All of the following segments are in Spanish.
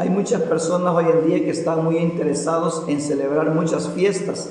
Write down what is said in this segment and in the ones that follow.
Hay muchas personas hoy en día que están muy interesados en celebrar muchas fiestas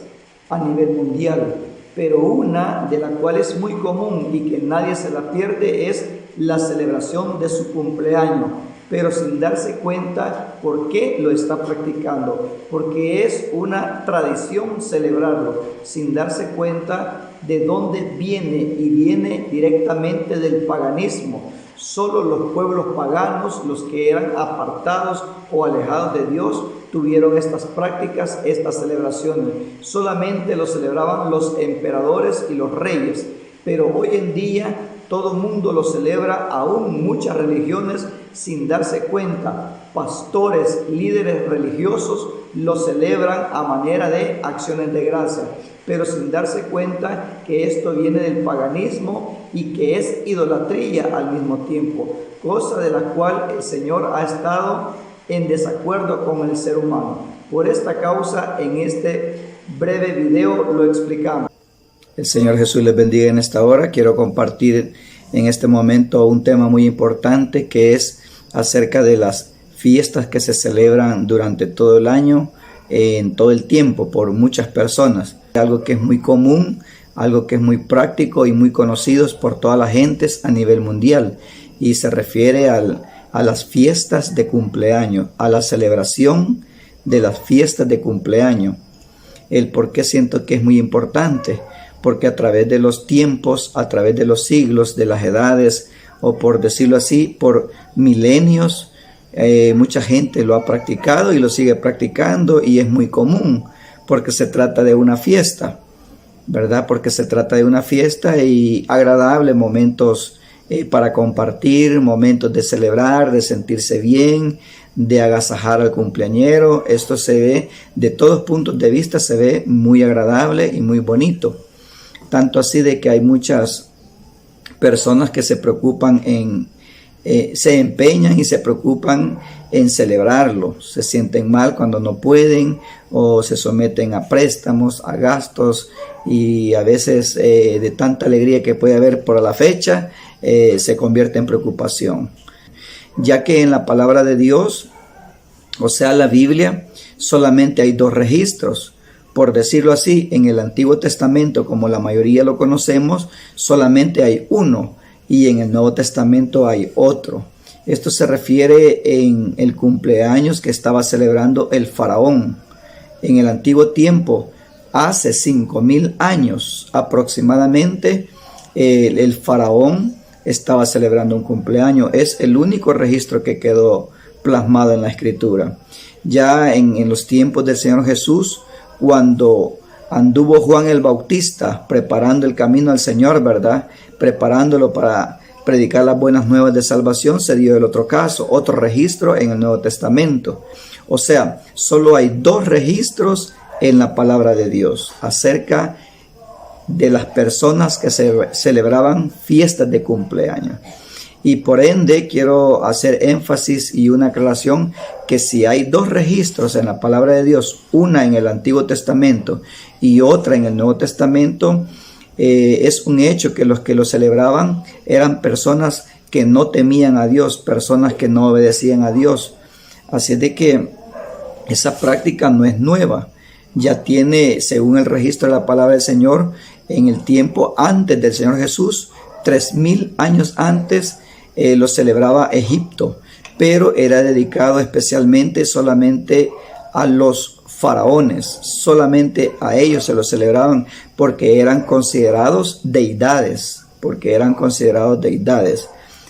a nivel mundial, pero una de las cuales es muy común y que nadie se la pierde es la celebración de su cumpleaños, pero sin darse cuenta por qué lo está practicando, porque es una tradición celebrarlo, sin darse cuenta de dónde viene, y viene directamente del paganismo. Solo los pueblos paganos, los que eran apartados o alejados de Dios, tuvieron estas prácticas, estas celebraciones. Solamente lo celebraban los emperadores y los reyes, pero hoy en día todo el mundo lo celebra, aún muchas religiones, sin darse cuenta. Pastores, líderes religiosos lo celebran a manera de acciones de gracia, pero sin darse cuenta que esto viene del paganismo y que es idolatría al mismo tiempo, cosa de la cual el Señor ha estado en desacuerdo con el ser humano. Por esta causa, en este breve video lo explicamos. El Señor Jesús les bendiga en esta hora. Quiero compartir en este momento un tema muy importante, que es acerca de las fiestas que se celebran durante todo el año, en todo el tiempo, por muchas personas. Algo que es muy común, algo que es muy práctico y muy conocido por todas las gentes a nivel mundial, y se refiere a las fiestas de cumpleaños, a la celebración de las fiestas de cumpleaños. El por qué siento que es muy importante, porque a través de los tiempos, a través de los siglos, de las edades, o por decirlo así, por milenios, mucha gente lo ha practicado y lo sigue practicando, y es muy común, porque se trata de una fiesta, ¿verdad? Porque se trata de una fiesta y agradable, momentos para compartir, momentos de celebrar, de sentirse bien, de agasajar al cumpleañero. Esto se ve, de todos puntos de vista, se ve muy agradable y muy bonito. Tanto así de que hay muchas personas que se preocupan se empeñan y se preocupan en celebrarlo. Se sienten mal cuando no pueden, o se someten a préstamos, a gastos, y a veces de tanta alegría que puede haber por la fecha, se convierte en preocupación. Ya que en la palabra de Dios, o sea, la Biblia, solamente hay dos registros. Por decirlo así, en el Antiguo Testamento, como la mayoría lo conocemos, solamente hay uno, y en el Nuevo Testamento hay otro. Esto se refiere en el cumpleaños que estaba celebrando el faraón. En el antiguo tiempo, hace 5,000 años aproximadamente, el faraón estaba celebrando un cumpleaños. Es el único registro que quedó plasmado en la Escritura. Ya en los tiempos del Señor Jesús, cuando anduvo Juan el Bautista preparando el camino al Señor, ¿verdad? Preparándolo para predicar las buenas nuevas de salvación, se dio el otro caso, otro registro en el Nuevo Testamento. O sea, solo hay dos registros en la palabra de Dios acerca de las personas que celebraban fiestas de cumpleaños. Y por ende quiero hacer énfasis y una aclaración, que si hay dos registros en la palabra de Dios, una en el Antiguo Testamento y otra en el Nuevo Testamento, es un hecho que los que lo celebraban eran personas que no temían a Dios, personas que no obedecían a Dios. Así es de que esa práctica no es nueva. Ya tiene, según el registro de la palabra del Señor, en el tiempo antes del Señor Jesús, 3,000 años antes, lo celebraba Egipto, pero era dedicado especialmente solamente a los faraones. Solamente a ellos se lo celebraban porque eran considerados deidades,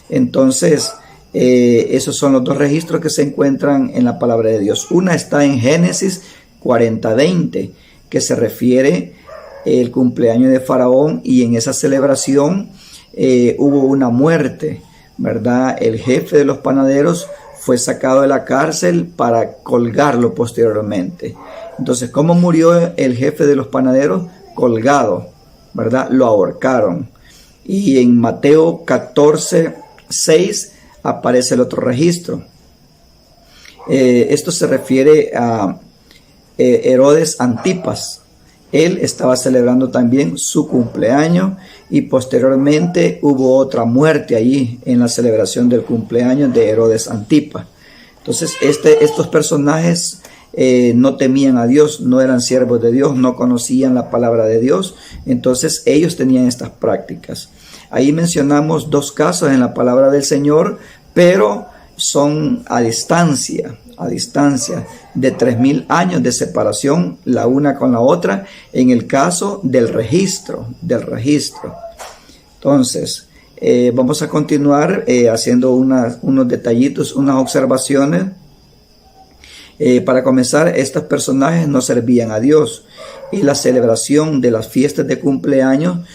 Entonces, esos son los dos registros que se encuentran en la palabra de Dios. Una está en Génesis 40:20, que se refiere el cumpleaños de Faraón, y en esa celebración hubo una muerte, ¿verdad? El jefe de los panaderos fue sacado de la cárcel para colgarlo posteriormente. Entonces, ¿cómo murió el jefe de los panaderos? Colgado, ¿verdad? Lo ahorcaron. Y en Mateo 14:6 aparece el otro registro. Esto se refiere a Herodes Antipas. Él estaba celebrando también su cumpleaños, y posteriormente hubo otra muerte allí en la celebración del cumpleaños de Herodes Antipas. Entonces estos personajes no temían a Dios, no eran siervos de Dios, no conocían la palabra de Dios. Entonces ellos tenían estas prácticas. Ahí mencionamos 2 casos en la palabra del Señor, pero son a distancia de 3000 años de separación la una con la otra, en el caso del registro. Entonces, vamos a continuar haciendo unos detallitos, unas observaciones. Para comenzar, estos personajes no servían a Dios, y la celebración de las fiestas de cumpleaños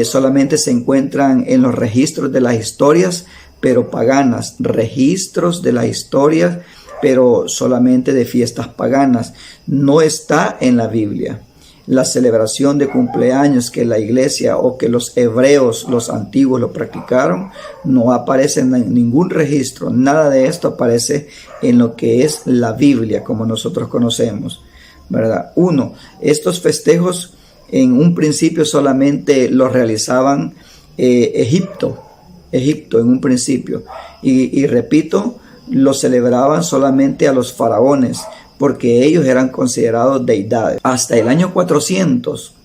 solamente se encuentran en los registros de las historias, pero paganas, registros de las historias, pero solamente de fiestas paganas. No está en la Biblia. La celebración de cumpleaños que la iglesia o que los hebreos, los antiguos, lo practicaron, no aparece en ningún registro. Nada de esto aparece en lo que es la Biblia, como nosotros conocemos, ¿verdad? 1. Estos festejos en un principio solamente los realizaban Egipto en un principio. Y repito, lo celebraban solamente a los faraones, porque ellos eran considerados deidades. Hasta el año 400,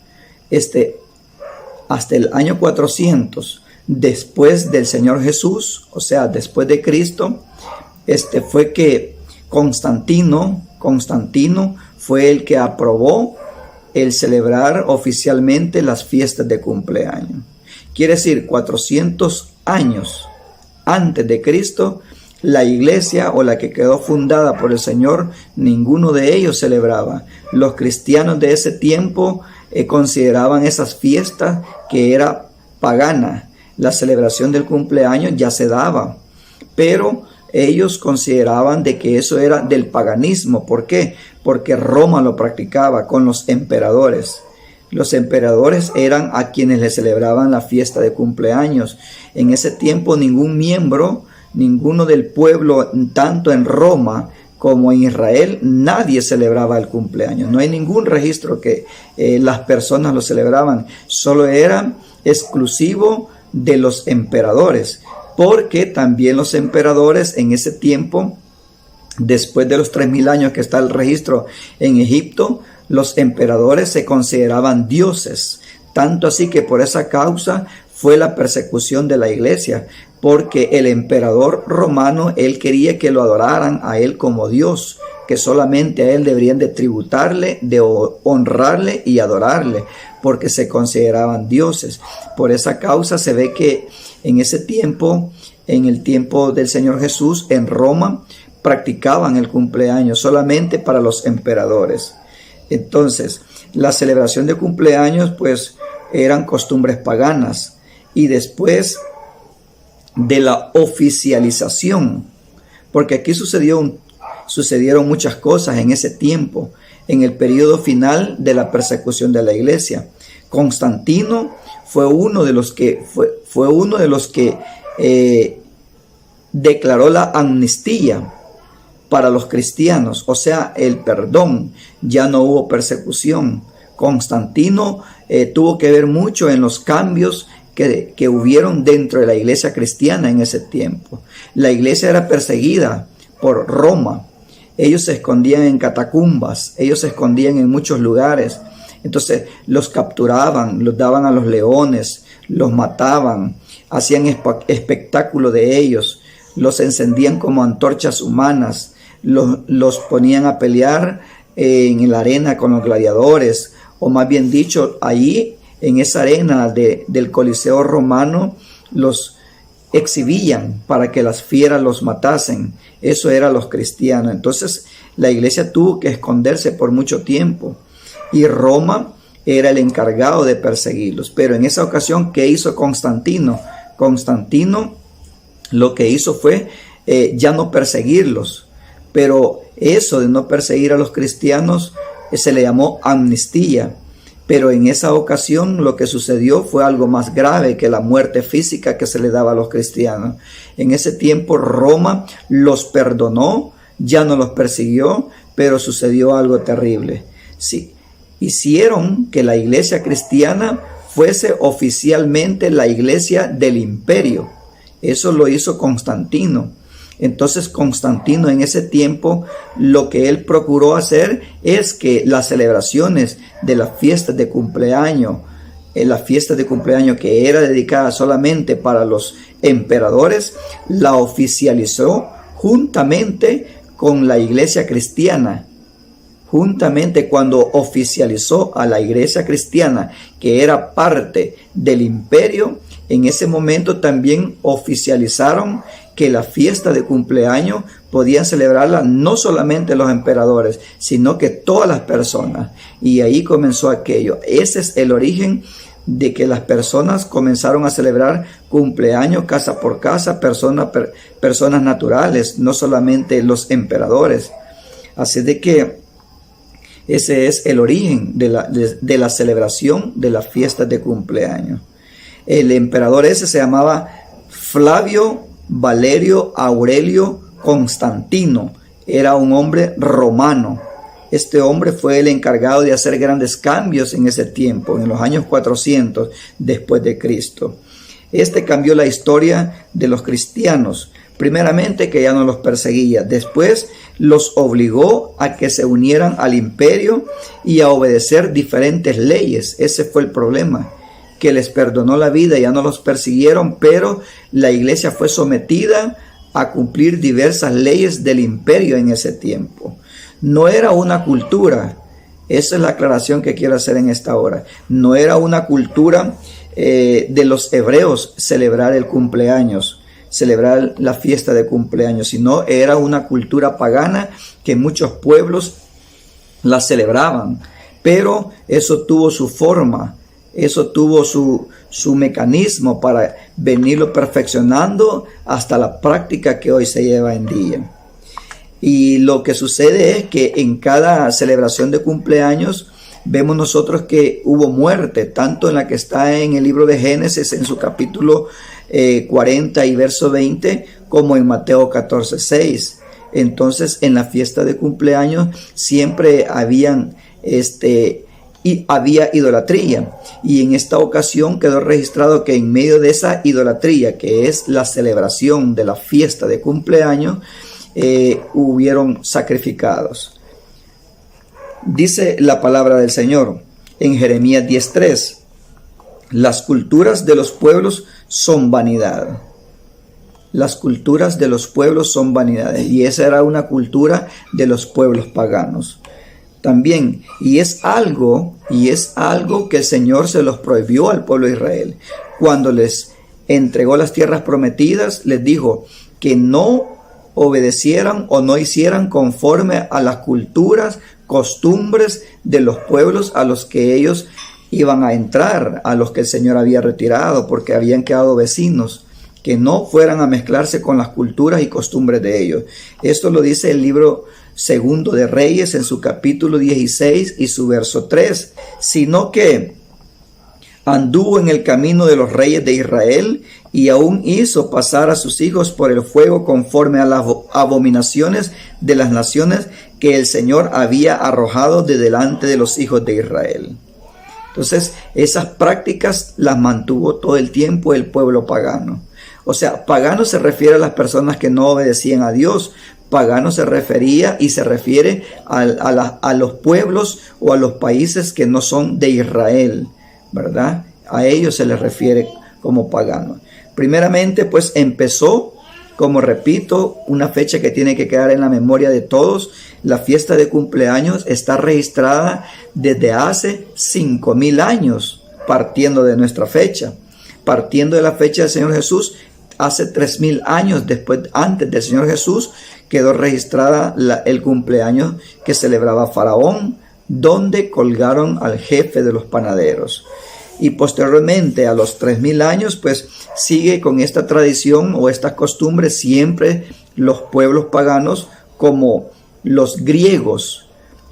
después del Señor Jesús, o sea, después de Cristo, fue que Constantino fue el que aprobó el celebrar oficialmente las fiestas de cumpleaños. Quiere decir, 400 años antes de Cristo, la iglesia o la que quedó fundada por el Señor, ninguno de ellos celebraba. Los cristianos de ese tiempo consideraban esas fiestas que era pagana. La celebración del cumpleaños ya se daba, pero ellos consideraban de que eso era del paganismo. ¿Por qué? Porque Roma lo practicaba con los emperadores. Los emperadores eran a quienes le celebraban la fiesta de cumpleaños. En ese tiempo ninguno del pueblo, tanto en Roma como en Israel, nadie celebraba el cumpleaños. No hay ningún registro que las personas lo celebraban. Solo era exclusivo de los emperadores, porque también los emperadores en ese tiempo, después de los 3000 años que está el registro en Egipto, los emperadores se consideraban dioses. Tanto así que por esa causa fue la persecución de la iglesia, porque el emperador romano, él quería que lo adoraran a él como Dios, que solamente a él deberían de tributarle, de honrarle y adorarle, porque se consideraban dioses. Por esa causa se ve que en ese tiempo, en el tiempo del Señor Jesús, en Roma, practicaban el cumpleaños solamente para los emperadores. Entonces, la celebración de cumpleaños, pues, eran costumbres paganas. Y después de la oficialización, porque aquí sucedieron muchas cosas en ese tiempo, en el periodo final de la persecución de la iglesia. Constantino fue uno de los que declaró la amnistía para los cristianos, o sea, el perdón. Ya no hubo persecución. Constantino tuvo que ver mucho en los cambios que hubieron dentro de la iglesia cristiana en ese tiempo. La iglesia era perseguida por Roma. Ellos se escondían en catacumbas, ellos se escondían en muchos lugares. Entonces los capturaban, los daban a los leones, los mataban, hacían espectáculo de ellos, los encendían como antorchas humanas, los ponían a pelear en la arena con los gladiadores, o más bien dicho, allí en esa arena del Coliseo romano los exhibían para que las fieras los matasen. Eso eran los cristianos. Entonces la iglesia tuvo que esconderse por mucho tiempo y Roma era el encargado de perseguirlos. Pero en esa ocasión, ¿qué hizo Constantino? Constantino lo que hizo fue ya no perseguirlos. Pero eso de no perseguir a los cristianos se le llamó amnistía. Pero en esa ocasión lo que sucedió fue algo más grave que la muerte física que se le daba a los cristianos. En ese tiempo Roma los perdonó, ya no los persiguió, pero sucedió algo terrible. Sí, hicieron que la iglesia cristiana fuese oficialmente la iglesia del imperio. Eso lo hizo Constantino. Entonces Constantino en ese tiempo lo que él procuró hacer es que las celebraciones de las fiestas de cumpleaños, la fiesta de cumpleaños que era dedicada solamente para los emperadores, la oficializó juntamente con la iglesia cristiana. Juntamente cuando oficializó a la iglesia cristiana, que era parte del imperio, en ese momento también oficializaron que la fiesta de cumpleaños podían celebrarla no solamente los emperadores, sino que todas las personas. Y ahí comenzó aquello. Ese es el origen de que las personas comenzaron a celebrar cumpleaños casa por casa, personas naturales, no solamente los emperadores. Así de que ese es el origen de la celebración de las fiestas de cumpleaños. El emperador ese se llamaba Flavio Valerio Aurelio Constantino. Era un hombre romano. Este hombre fue el encargado de hacer grandes cambios en ese tiempo, en los años 400 después de Cristo. Este cambió la historia de los cristianos. Primeramente que ya no los perseguía, después los obligó a que se unieran al imperio y a obedecer diferentes leyes. Ese fue el problema, que les perdonó la vida, ya no los persiguieron, pero la iglesia fue sometida a cumplir diversas leyes del imperio en ese tiempo. No era una cultura, esa es la aclaración que quiero hacer en esta hora, no era una cultura de los hebreos celebrar el cumpleaños, celebrar la fiesta de cumpleaños, sino era una cultura pagana que muchos pueblos la celebraban, pero eso tuvo su forma, eso tuvo su mecanismo para venirlo perfeccionando hasta la práctica que hoy se lleva en día. Y lo que sucede es que en cada celebración de cumpleaños vemos nosotros que hubo muerte, tanto en la que está en el libro de Génesis en su capítulo 40 y verso 20, como en Mateo 14, 6. Entonces en la fiesta de cumpleaños siempre había idolatría, y en esta ocasión quedó registrado que en medio de esa idolatría, que es la celebración de la fiesta de cumpleaños, hubieron sacrificados. Dice la palabra del Señor en Jeremías 10:3: las culturas de los pueblos son vanidad. Las culturas de los pueblos son vanidades, y esa era una cultura de los pueblos paganos también, y es algo que el Señor se los prohibió al pueblo de Israel. Cuando les entregó las tierras prometidas, les dijo que no obedecieran o no hicieran conforme a las culturas, costumbres de los pueblos a los que ellos iban a entrar, a los que el Señor había retirado porque habían quedado vecinos, que no fueran a mezclarse con las culturas y costumbres de ellos. Esto lo dice el libro segundo de Reyes en su capítulo 16 y su verso 3, sino que anduvo en el camino de los reyes de Israel y aún hizo pasar a sus hijos por el fuego conforme a las abominaciones de las naciones que el Señor había arrojado de delante de los hijos de Israel. Entonces, esas prácticas las mantuvo todo el tiempo el pueblo pagano. O sea, pagano se refiere a las personas que no obedecían a Dios. Pagano se refería y se refiere a los pueblos o a los países que no son de Israel, ¿verdad? A ellos se les refiere como pagano. Primeramente, pues empezó, como repito, una fecha que tiene que quedar en la memoria de todos. La fiesta de cumpleaños está registrada desde hace 5,000 años, partiendo de nuestra fecha. Partiendo de la fecha del Señor Jesús, hace 3,000 años antes del Señor Jesús, quedó registrada el cumpleaños que celebraba Faraón, donde colgaron al jefe de los panaderos. Y posteriormente, a los 3,000 años, pues sigue con esta tradición o estas costumbres siempre los pueblos paganos, como los griegos.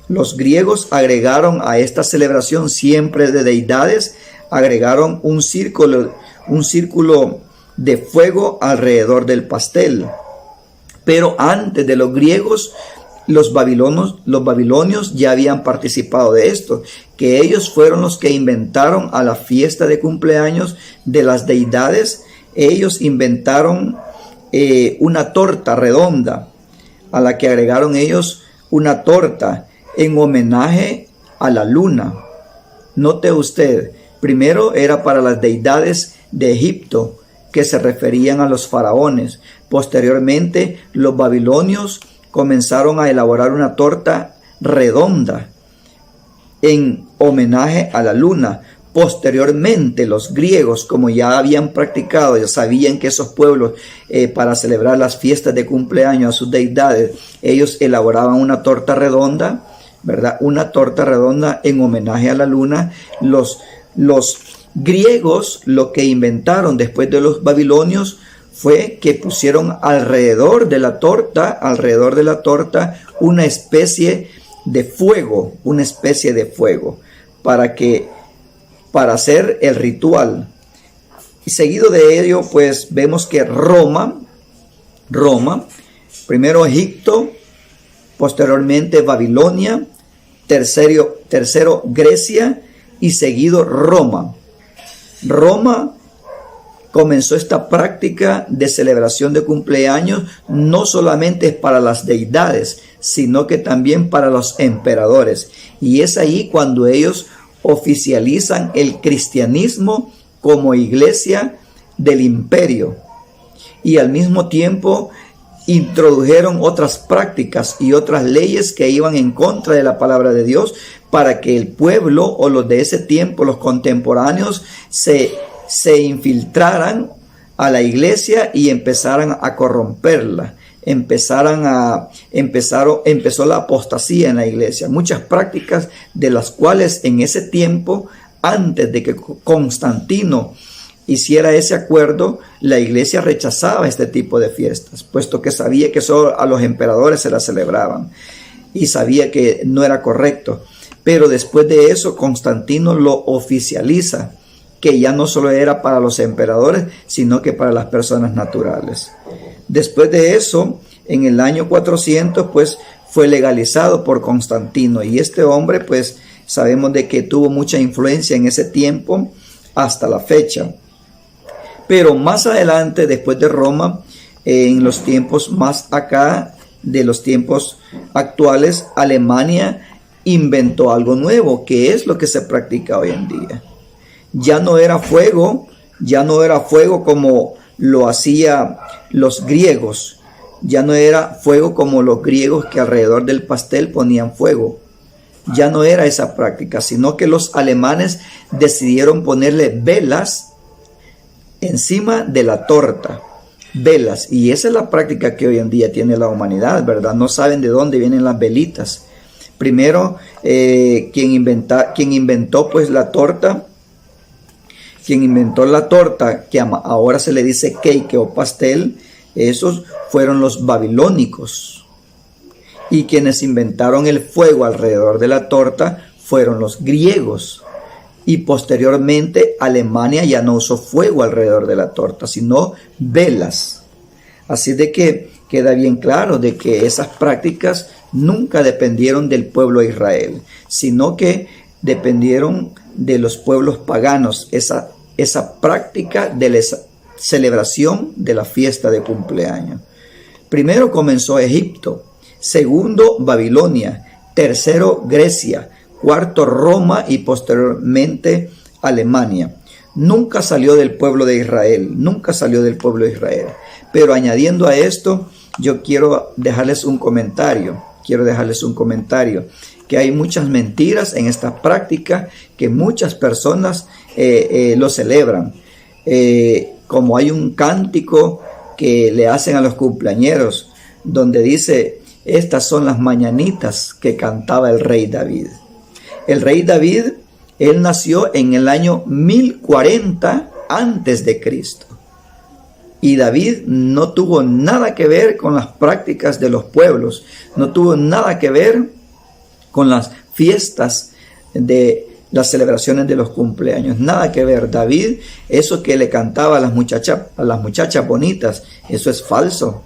Los griegos agregaron a esta celebración siempre de deidades, agregaron un círculo de fuego alrededor del pastel. Pero antes de los griegos, los babilonios ya habían participado de esto, que ellos fueron los que inventaron a la fiesta de cumpleaños de las deidades. Ellos inventaron una torta redonda, a la que agregaron ellos una torta en homenaje a la luna. Note usted, primero era para las deidades de Egipto, que se referían a los faraones. Posteriormente, los babilonios comenzaron a elaborar una torta redonda en homenaje a la luna. Posteriormente, los griegos, como ya habían practicado, ya sabían que esos pueblos, para celebrar las fiestas de cumpleaños a sus deidades, ellos elaboraban una torta redonda, ¿verdad? Una torta redonda en homenaje a la luna. Los griegos lo que inventaron después de los babilonios fue que pusieron alrededor de la torta, una especie de fuego, para hacer el ritual. Y seguido de ello, pues vemos que Roma, primero Egipto, posteriormente Babilonia, tercero Grecia y seguido Roma. Roma comenzó esta práctica de celebración de cumpleaños no solamente para las deidades, sino que también para los emperadores. Y es ahí cuando ellos oficializan el cristianismo como iglesia del imperio, y al mismo tiempo introdujeron otras prácticas y otras leyes que iban en contra de la palabra de Dios, para que el pueblo o los de ese tiempo, los contemporáneos, se infiltraran a la iglesia y empezaran a corromperla. Empezó la apostasía en la iglesia. Muchas prácticas de las cuales en ese tiempo, antes de que Constantino hiciera ese acuerdo, la iglesia rechazaba este tipo de fiestas, puesto que sabía que solo a los emperadores se las celebraban y sabía que no era correcto. Pero después de eso, Constantino lo oficializa, que ya no solo era para los emperadores, sino que para las personas naturales. Después de eso, en el año 400, pues fue legalizado por Constantino, y este hombre, pues sabemos de que tuvo mucha influencia en ese tiempo hasta la fecha. Pero más adelante, después de Roma, en los tiempos más acá de los tiempos actuales, Alemania inventó algo nuevo, que es lo que se practica hoy en día. Ya no era fuego como lo hacían los griegos. Ya no era fuego como los griegos, que alrededor del pastel ponían fuego. Ya no era esa práctica, sino que los alemanes decidieron ponerle velas encima de la torta. Velas. Y esa es la práctica que hoy en día tiene la humanidad, ¿verdad? No saben de dónde vienen las velitas. Primero, quien inventó pues la torta, que ahora se le dice cake o pastel, esos fueron los babilónicos. Y quienes inventaron el fuego alrededor de la torta fueron los griegos. Y posteriormente Alemania ya no usó fuego alrededor de la torta, sino velas. Así de que queda bien claro de que esas prácticas nunca dependieron del pueblo de Israel, sino que dependieron de los pueblos paganos, esa práctica de la celebración de la fiesta de cumpleaños. Primero comenzó Egipto, segundo Babilonia, tercero Grecia, cuarto Roma y posteriormente Alemania. Nunca salió del pueblo de Israel, Pero añadiendo a esto, yo quiero dejarles un comentario, que hay muchas mentiras en esta práctica, que muchas personas lo celebran. Como hay un cántico que le hacen a los cumpleañeros, donde dice: estas son las mañanitas que cantaba el rey David. El rey David, él nació en el año 1040 antes de Cristo. Y David no tuvo nada que ver con las prácticas de los pueblos, no tuvo nada que ver con las fiestas de las celebraciones de los cumpleaños, nada que ver. David, eso que le cantaba a las muchachas bonitas, eso es falso.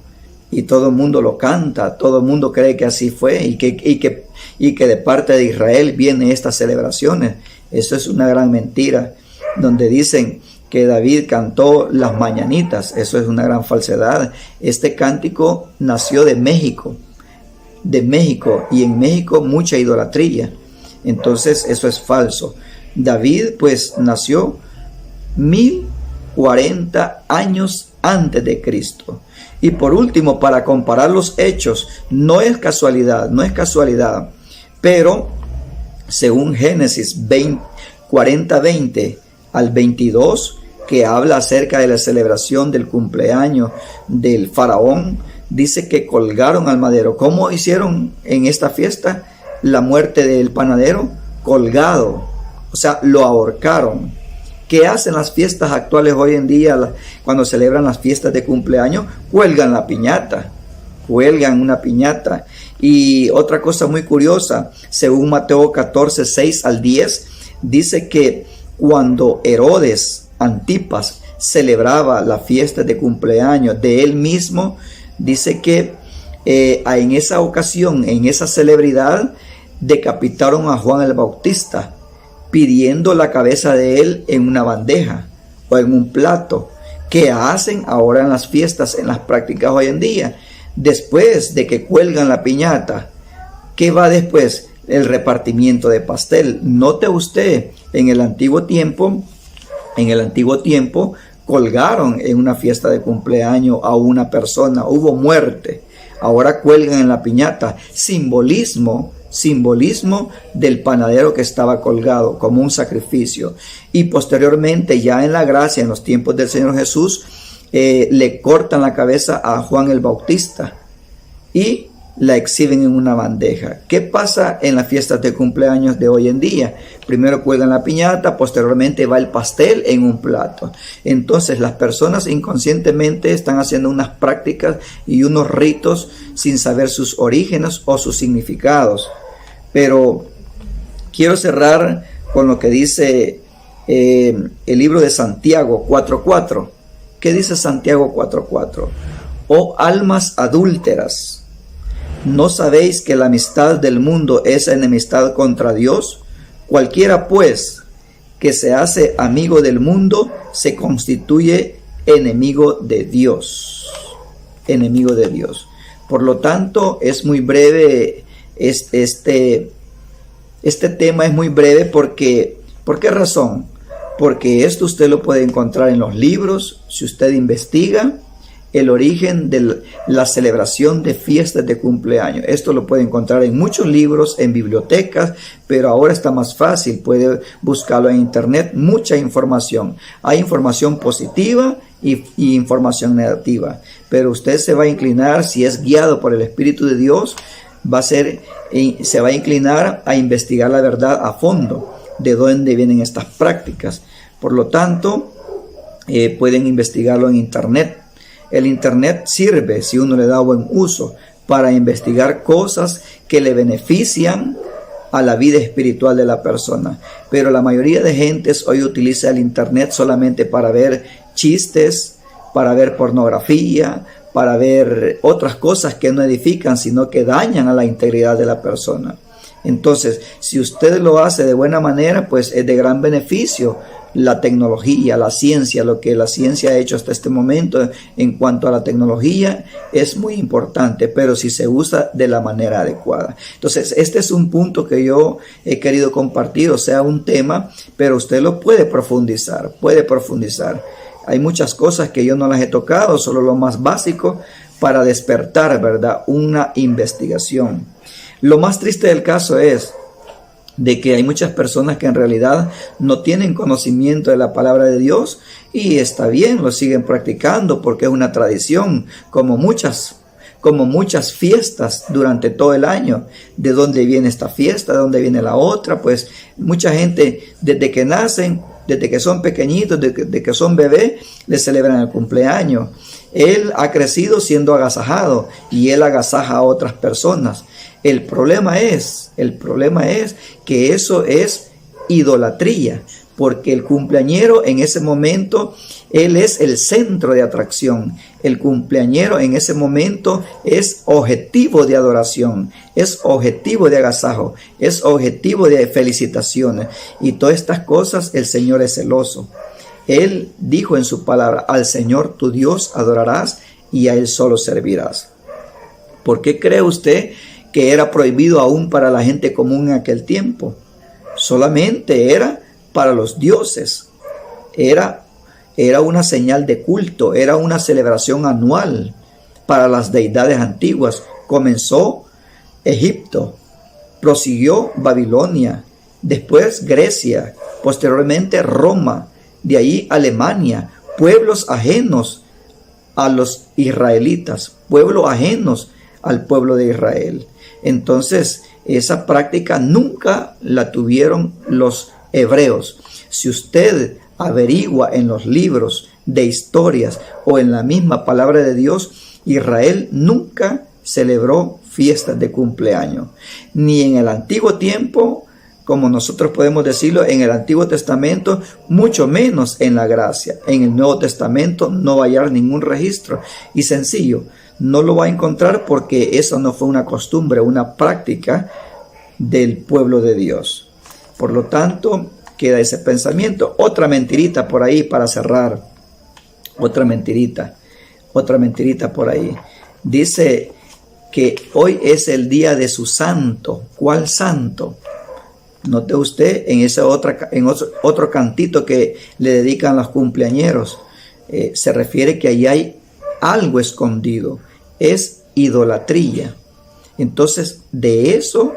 Y todo el mundo lo canta, todo el mundo cree que así fue, y que de parte de Israel vienen estas celebraciones. Eso es una gran mentira, donde dicen que David cantó las mañanitas. Eso es una gran falsedad. Este cántico nació de México, y en México mucha idolatría. Entonces eso es falso. David pues nació 1040 años antes de Cristo. Y por último, para comparar los hechos, no es casualidad, pero según Génesis 40:20 al 22, que habla acerca de la celebración del cumpleaños del faraón, dice que colgaron al madero. ¿Cómo hicieron en esta fiesta la muerte del panadero? Colgado, o sea, lo ahorcaron. ¿Qué hacen las fiestas actuales hoy en día cuando celebran las fiestas de cumpleaños? Cuelgan la piñata, cuelgan una piñata. Y otra cosa muy curiosa, según Mateo 14:6 al 10, dice que cuando Herodes Antipas celebraba la fiesta de cumpleaños de él mismo, dice que en esa ocasión, en esa celebridad, decapitaron a Juan el Bautista, pidiendo la cabeza de él en una bandeja o en un plato. ¿Qué hacen ahora en las fiestas, en las prácticas hoy en día? Después de que cuelgan la piñata, ¿qué va después? El repartimiento de pastel. Note usted, en el antiguo tiempo, colgaron en una fiesta de cumpleaños a una persona, hubo muerte. Ahora cuelgan en la piñata, simbolismo del panadero que estaba colgado como un sacrificio. Y posteriormente, ya en la gracia, en los tiempos del Señor Jesús, le cortan la cabeza a Juan el Bautista y la exhiben en una bandeja. ¿Qué pasa en las fiestas de cumpleaños de hoy en día? Primero cuelgan la piñata, posteriormente va el pastel en un plato. Entonces las personas inconscientemente están haciendo unas prácticas y unos ritos sin saber sus orígenes o sus significados. Pero quiero cerrar con lo que dice el libro de Santiago 4:4. ¿Qué dice Santiago 4:4? Oh almas adúlteras, ¿no sabéis que la amistad del mundo es enemistad contra Dios? Cualquiera pues que se hace amigo del mundo se constituye enemigo de Dios. Enemigo de Dios. Por lo tanto, es muy breve este tema, es muy breve porque, ¿por qué razón? Porque esto usted lo puede encontrar en los libros, si usted investiga el origen de la celebración de fiestas de cumpleaños. Esto lo puede encontrar en muchos libros, en bibliotecas, pero ahora está más fácil, puede buscarlo en internet, mucha información. Hay información positiva y información negativa, pero usted se va a inclinar, si es guiado por el Espíritu de Dios, se va a inclinar a investigar la verdad a fondo, de dónde vienen estas prácticas. Por lo tanto, pueden investigarlo en internet. El internet sirve, si uno le da buen uso, para investigar cosas que le benefician a la vida espiritual de la persona. Pero la mayoría de gentes hoy utiliza el internet solamente para ver chistes, para ver pornografía, para ver otras cosas que no edifican, sino que dañan a la integridad de la persona. Entonces, si usted lo hace de buena manera, pues es de gran beneficio. La tecnología, la ciencia, lo que la ciencia ha hecho hasta este momento en cuanto a la tecnología es muy importante, pero si se usa de la manera adecuada. Entonces, este es un punto que yo he querido compartir, o sea, un tema, pero usted lo puede profundizar, Hay muchas cosas que yo no las he tocado, solo lo más básico para despertar, ¿verdad?, una investigación. Lo más triste del caso es de que hay muchas personas que en realidad no tienen conocimiento de la palabra de Dios y está bien, lo siguen practicando porque es una tradición, como muchas fiestas durante todo el año. ¿De dónde viene esta fiesta? ¿De dónde viene la otra? Pues mucha gente desde que nacen, desde que son pequeñitos, desde que son bebés, le celebran el cumpleaños. Él ha crecido siendo agasajado y él agasaja a otras personas. El problema es que eso es idolatría, porque el cumpleañero en ese momento, él es el centro de atracción. El cumpleañero en ese momento es objetivo de adoración, es objetivo de agasajo, es objetivo de felicitaciones. Y todas estas cosas el Señor es celoso. Él dijo en su palabra: al Señor tu Dios adorarás y a Él solo servirás. ¿Por qué cree usted que era prohibido aún para la gente común en aquel tiempo? Solamente era para los dioses. Era una señal de culto, era una celebración anual para las deidades antiguas. Comenzó Egipto, prosiguió Babilonia, después Grecia, posteriormente Roma, de ahí Alemania, pueblos ajenos a los israelitas, pueblos ajenos al pueblo de Israel. Entonces, esa práctica nunca la tuvieron los hebreos. Si usted averigua en los libros de historias o en la misma palabra de Dios, Israel nunca celebró fiestas de cumpleaños, ni en el antiguo tiempo, como nosotros podemos decirlo, en el Antiguo Testamento, mucho menos en la gracia. En el Nuevo Testamento no va a hallar ningún registro, y sencillo, no lo va a encontrar porque eso no fue una costumbre, una práctica del pueblo de Dios. Por lo tanto, queda ese pensamiento. Otra mentirita por ahí para cerrar. Otra mentirita por ahí. Dice que hoy es el día de su santo. ¿Cuál santo? Note usted en otro cantito que le dedican los cumpleañeros. Se refiere que ahí hay algo escondido. Es idolatría. Entonces, de eso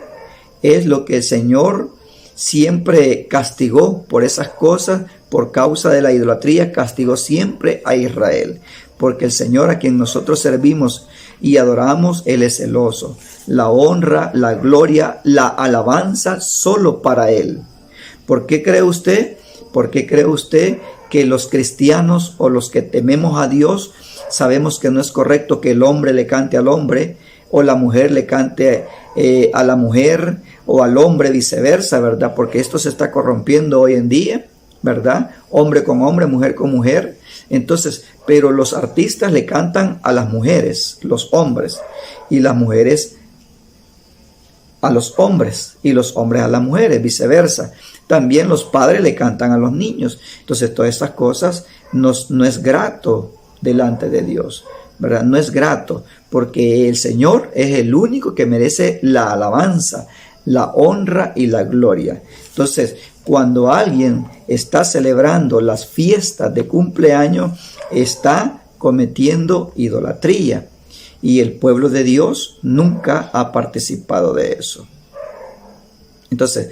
es lo que el Señor siempre castigó por esas cosas. Por causa de la idolatría, castigó siempre a Israel. Porque el Señor, a quien nosotros servimos y adoramos, Él es celoso. La honra, la gloria, la alabanza solo para Él. ¿Por qué cree usted? ¿Por qué cree usted que los cristianos o los que tememos a Dios sabemos que no es correcto que el hombre le cante al hombre o la mujer le cante a la mujer o al hombre viceversa, ¿verdad? Porque esto se está corrompiendo hoy en día, ¿verdad? Hombre con hombre, mujer con mujer. Entonces, pero los artistas le cantan a las mujeres, los hombres, y las mujeres a los hombres, y los hombres a las mujeres, viceversa. También los padres le cantan a los niños. Entonces, todas estas cosas no es grato delante de Dios, ¿verdad? No es grato, porque el Señor es el único que merece la alabanza, la honra y la gloria. Entonces, cuando alguien está celebrando las fiestas de cumpleaños, está cometiendo idolatría. Y el pueblo de Dios nunca ha participado de eso. Entonces,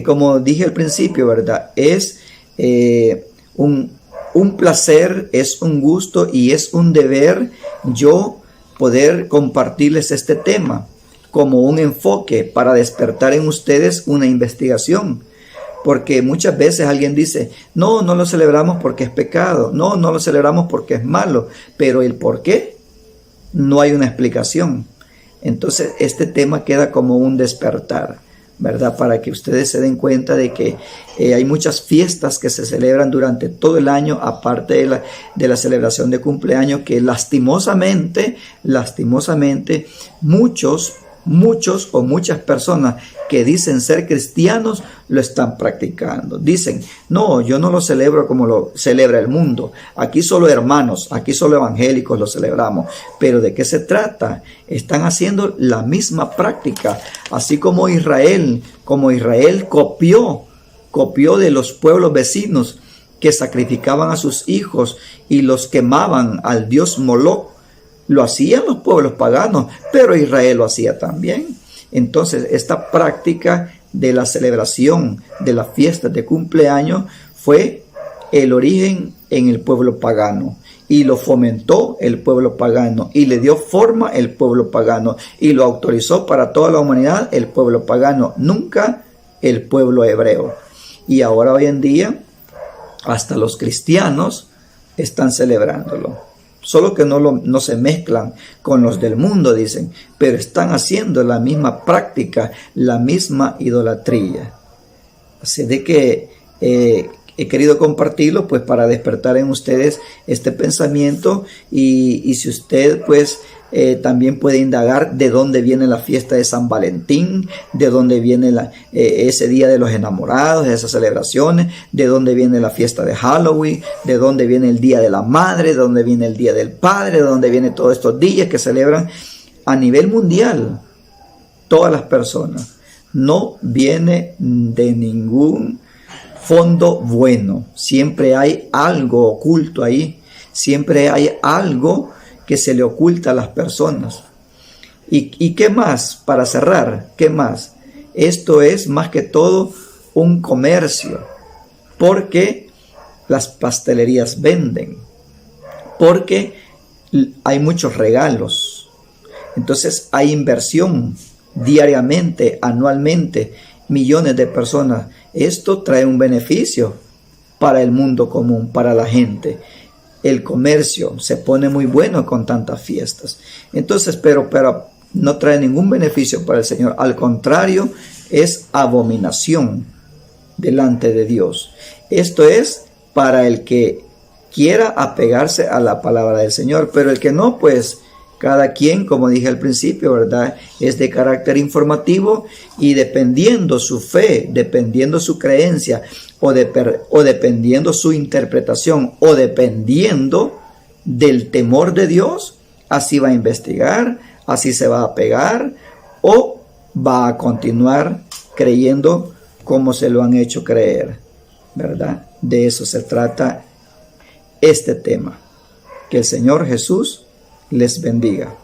como dije al principio, ¿verdad? Es un placer, es un gusto y es un deber yo poder compartirles este tema como un enfoque para despertar en ustedes una investigación. Porque muchas veces alguien dice, no lo celebramos porque es pecado, no lo celebramos porque es malo, pero el por qué no hay una explicación. Entonces este tema queda como un despertar, ¿verdad? Para que ustedes se den cuenta de que hay muchas fiestas que se celebran durante todo el año, aparte de la celebración de cumpleaños, que lastimosamente, muchos o muchas personas que dicen ser cristianos lo están practicando. Dicen, no, yo no lo celebro como lo celebra el mundo. Aquí solo hermanos, aquí solo evangélicos lo celebramos. Pero ¿de qué se trata? Están haciendo la misma práctica. Así como Israel copió de los pueblos vecinos que sacrificaban a sus hijos y los quemaban al dios Moloc. Lo hacían los pueblos paganos, pero Israel lo hacía también. Entonces, esta práctica de la celebración de las fiestas de cumpleaños fue el origen en el pueblo pagano. Y lo fomentó el pueblo pagano. Y le dio forma el pueblo pagano. Y lo autorizó para toda la humanidad el pueblo pagano. Nunca el pueblo hebreo. Y ahora hoy en día, hasta los cristianos están celebrándolo. Solo que no se mezclan con los del mundo, dicen, pero están haciendo la misma práctica, la misma idolatría. Así de que he querido compartirlo pues para despertar en ustedes este pensamiento y si usted pues También puede indagar de dónde viene la fiesta de San Valentín, de dónde viene ese día de los enamorados, esas celebraciones, de dónde viene la fiesta de Halloween, de dónde viene el Día de la Madre, de dónde viene el Día del Padre, de dónde vienen todos estos días que celebran a nivel mundial todas las personas. No viene de ningún fondo bueno. Siempre hay algo oculto ahí. Siempre hay algo que se le oculta a las personas. ¿Y qué más? Para cerrar, ¿qué más? Esto es más que todo un comercio, porque las pastelerías venden, porque hay muchos regalos. Entonces hay inversión diariamente, anualmente, millones de personas. Esto trae un beneficio para el mundo común, para la gente. El comercio se pone muy bueno con tantas fiestas. Entonces, pero no trae ningún beneficio para el Señor. Al contrario, es abominación delante de Dios. Esto es para el que quiera apegarse a la palabra del Señor, pero el que no, pues cada quien, como dije al principio, ¿verdad?, es de carácter informativo, y dependiendo su fe, dependiendo su creencia, o dependiendo su interpretación, o dependiendo del temor de Dios, así va a investigar, así se va a pegar, o va a continuar creyendo como se lo han hecho creer, ¿verdad? De eso se trata este tema. Que el Señor Jesús les bendiga.